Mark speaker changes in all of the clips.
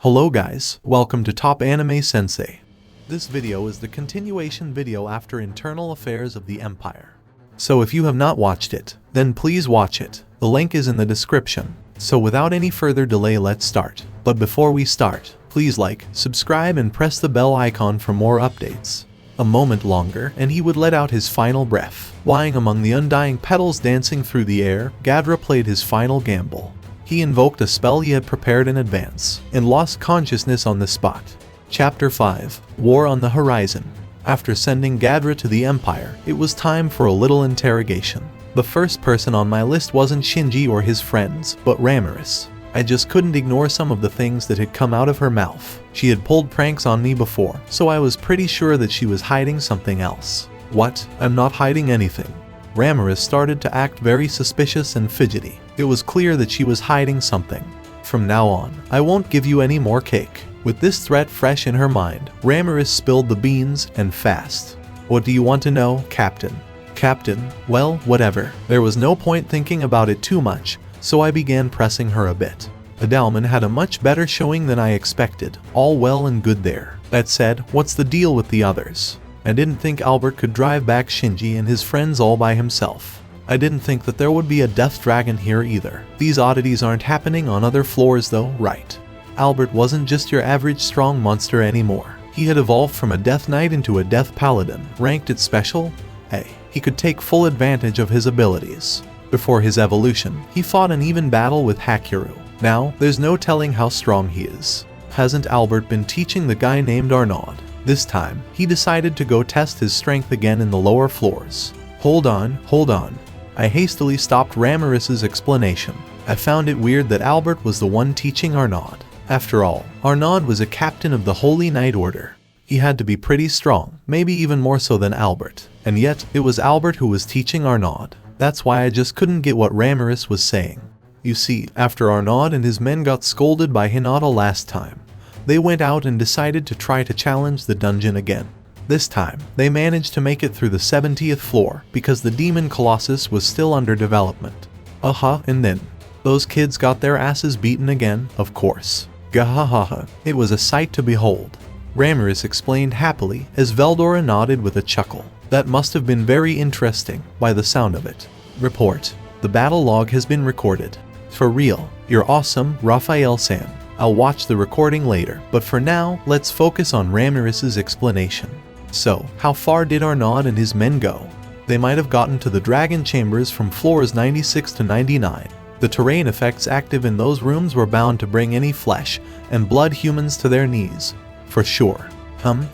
Speaker 1: Hello guys, welcome to Top Anime Sensei. This video is the continuation video after Internal Affairs of the Empire. So if you have not watched it, then please watch it. The link is in the description. So without any further delay, let's start. But before we start, please like, subscribe and press the bell icon for more updates. A moment longer and he would let out his final breath. Lying among the undying petals dancing through the air, Gadra played his final gamble. He invoked a spell he had prepared in advance, and lost consciousness on the spot. Chapter 5, War on the Horizon. After sending Gadra to the Empire, it was time for a little interrogation. The first person on my list wasn't Shinji or his friends, but Ramirez. I just couldn't ignore some of the things that had come out of her mouth. She had pulled pranks on me before, so I was pretty sure that she was hiding something else. What? I'm not hiding anything. Ramirez started to act very suspicious and fidgety. It was clear that she was hiding something. From now on, I won't give you any more cake. With this threat fresh in her mind, Ramirez spilled the beans, and fast. What do you want to know, Captain? Captain, well, whatever. There was no point thinking about it too much, so I began pressing her a bit. Adalman had a much better showing than I expected, all well and good there. That said, what's the deal with the others? I didn't think Albert could drive back Shinji and his friends all by himself. I didn't think that there would be a death dragon here either. These oddities aren't happening on other floors though, right? Albert wasn't just your average strong monster anymore. He had evolved from a death knight into a death paladin, ranked at special. Hey, he could take full advantage of his abilities. Before his evolution, he fought an even battle with Hakiru. Now, there's no telling how strong he is. Hasn't Albert been teaching the guy named Arnaud? This time, he decided to go test his strength again in the lower floors. Hold on. I hastily stopped Ramirez's explanation. I found it weird that Albert was the one teaching Arnaud. After all, Arnaud was a captain of the Holy Knight Order. He had to be pretty strong, maybe even more so than Albert. And yet, it was Albert who was teaching Arnaud. That's why I just couldn't get what Ramirez was saying. You see, after Arnaud and his men got scolded by Hinata last time, they went out and decided to try to challenge the dungeon again. This time, they managed to make it through the 70th floor because the Demon Colossus was still under development. And then, those kids got their asses beaten again, of course. Gahahaha, it was a sight to behold. Ramirez explained happily as Veldora nodded with a chuckle. That must have been very interesting, by the sound of it. Report. The battle log has been recorded. For real, you're awesome, Raphael-san. I'll watch the recording later, but for now, let's focus on Ramirez's explanation. So, how far did Arnaud and his men go? They might have gotten to the dragon chambers from floors 96 to 99. The terrain effects active in those rooms were bound to bring any flesh and blood humans to their knees. For sure.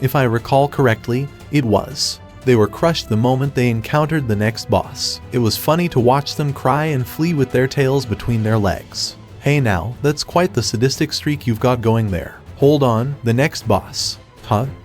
Speaker 1: If I recall correctly, it was. They were crushed the moment they encountered the next boss. It was funny to watch them cry and flee with their tails between their legs. Hey now, that's quite the sadistic streak you've got going there. Hold on, the next boss.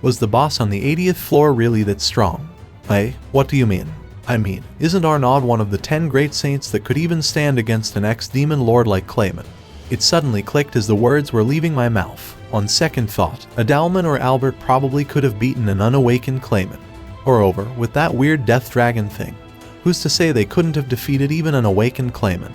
Speaker 1: Was the boss on the 80th floor really that strong? Hey, what do you mean? I mean, isn't Arnaud one of the 10 great saints that could even stand against an ex-demon lord like Clayman? It suddenly clicked as the words were leaving my mouth. On second thought, Adalman or Albert probably could have beaten an unawakened Clayman. Moreover, with that weird death dragon thing, who's to say they couldn't have defeated even an awakened Clayman?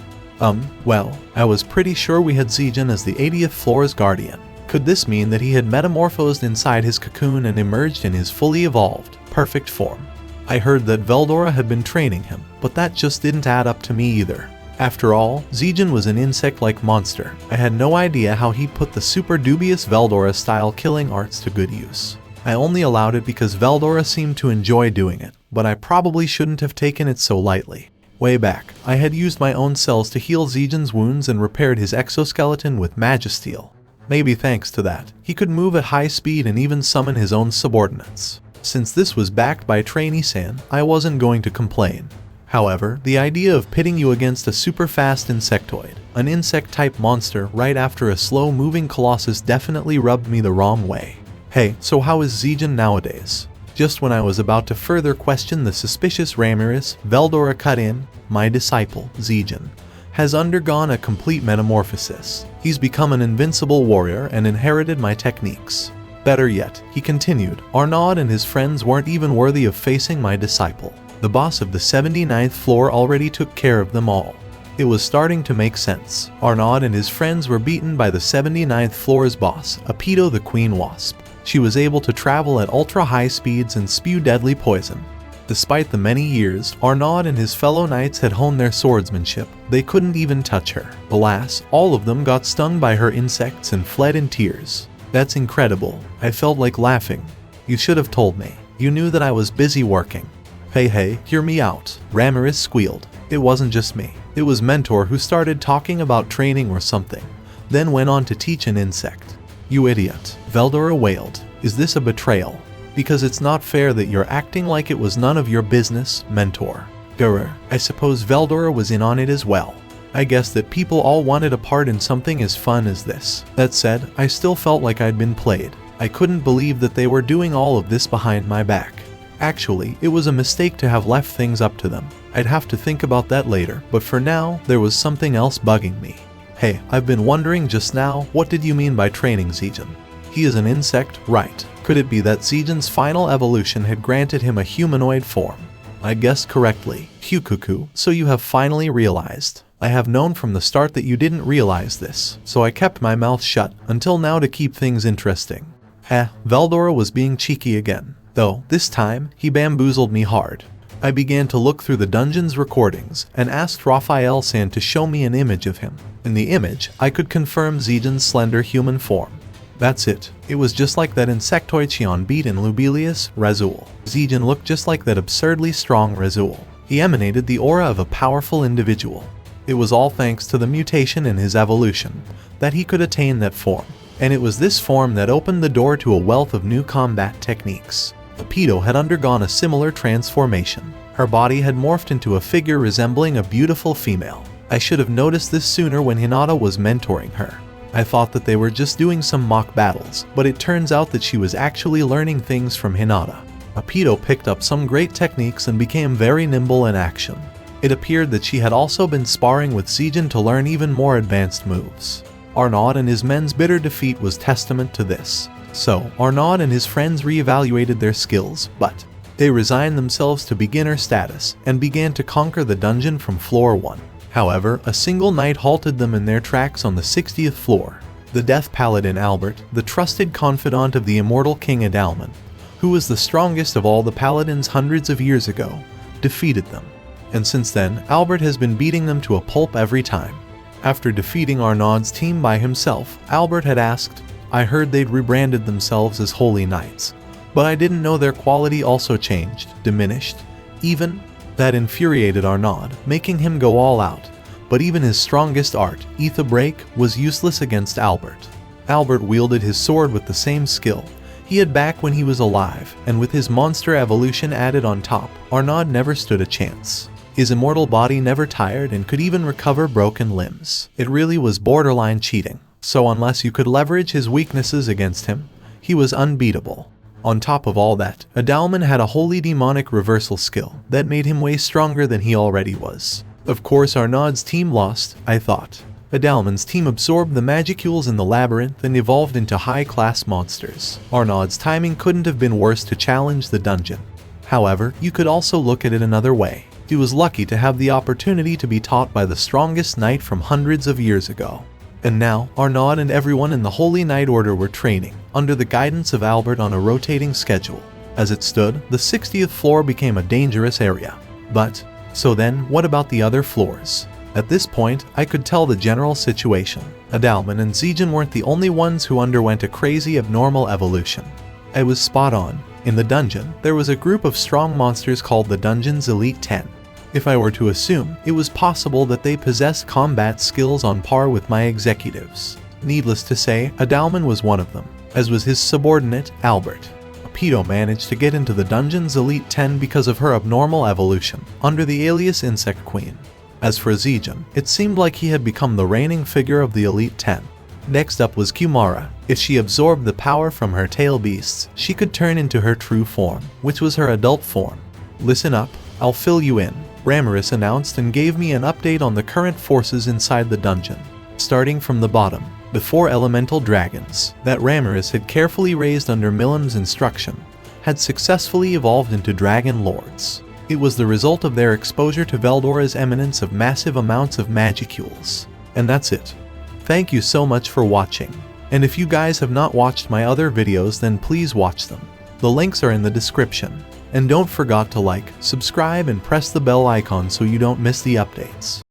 Speaker 1: Well, I was pretty sure we had Zijin as the 80th floor's guardian. Could this mean that he had metamorphosed inside his cocoon and emerged in his fully evolved, perfect form? I heard that Veldora had been training him, but that just didn't add up to me either. After all, Zijin was an insect-like monster. I had no idea how he put the super dubious Veldora-style killing arts to good use. I only allowed it because Veldora seemed to enjoy doing it, but I probably shouldn't have taken it so lightly. Way back, I had used my own cells to heal Zijin's wounds and repaired his exoskeleton with Magisteel. Maybe thanks to that, he could move at high speed and even summon his own subordinates. Since this was backed by Trainee-san, I wasn't going to complain. However, the idea of pitting you against a super fast insectoid, an insect-type monster right after a slow-moving colossus definitely rubbed me the wrong way. Hey, so how is Zijin nowadays? Just when I was about to further question the suspicious Ramirez, Veldora cut in. My disciple, Zijin, has undergone a complete metamorphosis. He's become an invincible warrior and inherited my techniques. Better yet, he continued, Arnaud and his friends weren't even worthy of facing my disciple. The boss of the 79th floor already took care of them all. It was starting to make sense. Arnaud and his friends were beaten by the 79th floor's boss, Apito the Queen Wasp. She was able to travel at ultra-high speeds and spew deadly poison. Despite the many years Arnaud and his fellow knights had honed their swordsmanship, they couldn't even touch her. Alas, all of them got stung by her insects and fled in tears. That's incredible. I felt like laughing. You should have told me. You knew that I was busy working. Hey, hear me out, Ramirez squealed. It wasn't just me. It was Mentor who started talking about training or something, then went on to teach an insect. You idiot, Veldora wailed. Is this a betrayal? Because it's not fair that you're acting like it was none of your business, Mentor. Grr, I suppose Veldora was in on it as well. I guess that people all wanted a part in something as fun as this. That said, I still felt like I'd been played. I couldn't believe that they were doing all of this behind my back. Actually, it was a mistake to have left things up to them. I'd have to think about that later, but for now, there was something else bugging me. Hey, I've been wondering just now, what did you mean by training Zijin? He is an insect, right? Could it be that Zijin's final evolution had granted him a humanoid form? I guessed correctly. Hyukuku, so you have finally realized. I have known from the start that you didn't realize this, so I kept my mouth shut until now to keep things interesting. Veldora was being cheeky again. Though, this time, he bamboozled me hard. I began to look through the dungeon's recordings and asked Raphael-san to show me an image of him. In the image, I could confirm Zijin's slender human form. That's it. It was just like that insectoid Xion beat in Lubelius, Razul. Zijin looked just like that absurdly strong Razul. He emanated the aura of a powerful individual. It was all thanks to the mutation in his evolution that he could attain that form. And it was this form that opened the door to a wealth of new combat techniques. Apito had undergone a similar transformation. Her body had morphed into a figure resembling a beautiful female. I should have noticed this sooner when Hinata was mentoring her. I thought that they were just doing some mock battles, but it turns out that she was actually learning things from Hinata. Apito picked up some great techniques and became very nimble in action. It appeared that she had also been sparring with Zijin to learn even more advanced moves. Arnaud and his men's bitter defeat was testament to this. So, Arnaud and his friends reevaluated their skills, but they resigned themselves to beginner status and began to conquer the dungeon from floor 1. However, a single knight halted them in their tracks on the 60th floor. The Death Paladin Albert, the trusted confidant of the immortal King Adalman, who was the strongest of all the paladins hundreds of years ago, defeated them. And since then, Albert has been beating them to a pulp every time. After defeating Arnaud's team by himself, Albert had asked, I heard they'd rebranded themselves as Holy Knights, but I didn't know their quality also changed, diminished. Even that infuriated Arnaud, making him go all out. But even his strongest art, Ether Break, was useless against Albert. Albert wielded his sword with the same skill he had back when he was alive, and with his monster evolution added on top, Arnaud never stood a chance. His immortal body never tired and could even recover broken limbs. It really was borderline cheating. So unless you could leverage his weaknesses against him, he was unbeatable. On top of all that, Adalman had a wholly demonic reversal skill that made him way stronger than he already was. Of course Arnaud's team lost, I thought. Adalman's team absorbed the magicules in the labyrinth and evolved into high-class monsters. Arnaud's timing couldn't have been worse to challenge the dungeon. However, you could also look at it another way. He was lucky to have the opportunity to be taught by the strongest knight from hundreds of years ago. And now, Arnaud and everyone in the Holy Knight Order were training, under the guidance of Albert on a rotating schedule. As it stood, the 60th floor became a dangerous area. But, so then, what about the other floors? At this point, I could tell the general situation. Adalman and Zijin weren't the only ones who underwent a crazy abnormal evolution. I was spot on. In the dungeon, there was a group of strong monsters called the Dungeon's Elite 10. If I were to assume, it was possible that they possessed combat skills on par with my executives. Needless to say, Adalman was one of them, as was his subordinate, Albert. Apito managed to get into the Dungeon's Elite 10 because of her abnormal evolution, under the alias Insect Queen. As for Zijin, it seemed like he had become the reigning figure of the Elite 10. Next up was Kumara. If she absorbed the power from her tail beasts, she could turn into her true form, which was her adult form. Listen up, I'll fill you in, Ramirez announced and gave me an update on the current forces inside the dungeon. Starting from the bottom, the 4 elemental dragons that Ramirez had carefully raised under Milam's instruction had successfully evolved into dragon lords. It was the result of their exposure to Veldora's eminence of massive amounts of magicules. And that's it. Thank you so much for watching. And if you guys have not watched my other videos, then please watch them. The links are in the description. And don't forget to like, subscribe and press the bell icon so you don't miss the updates.